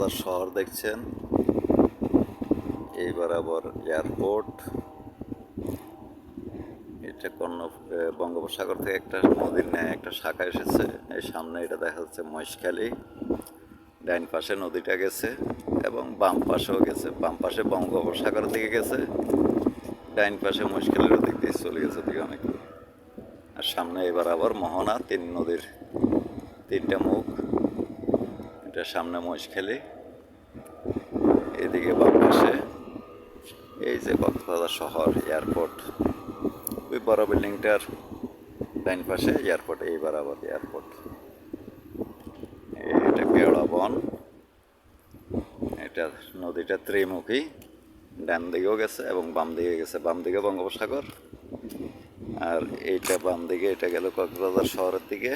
কক্সবাজার শহর দেখছেন, এই বরাবর এয়ারপোর্ট। এটা বঙ্গোপসাগর থেকে একটা নদীর ন্যায় একটা শাখা এসেছে। এই সামনে এটা দেখা যাচ্ছে মহেশখালী, ডাইন পাশে নদীটা গেছে এবং বাম পাশেও গেছে। বাম পাশে বঙ্গোপসাগর দিকে গেছে, ডাইন পাশে মহেশখালীর দিক দিয়ে চলে গেছে দিকে অনেক। আর সামনে এবার আবার মোহনা, তিন নদীর তিনটা মুখ। এটা সামনে মহেশখালী, এদিকে বাম পাশে এই যে কক্সবাজার শহর এয়ারপোর্ট। ওই বড় বিল্ডিংটার ডাইন পাশে এয়ারপোর্ট, এই বরাবর এয়ারপোর্ট। এটা কেওড়া বন, এটা নদীটা ত্রিমুখী, ডান দিকেও গেছে এবং বাম দিকে গেছে। বাম দিকে বঙ্গোপসাগর আর এইটা বাম দিকে, এটা গেল কক্সবাজার শহরের দিকে।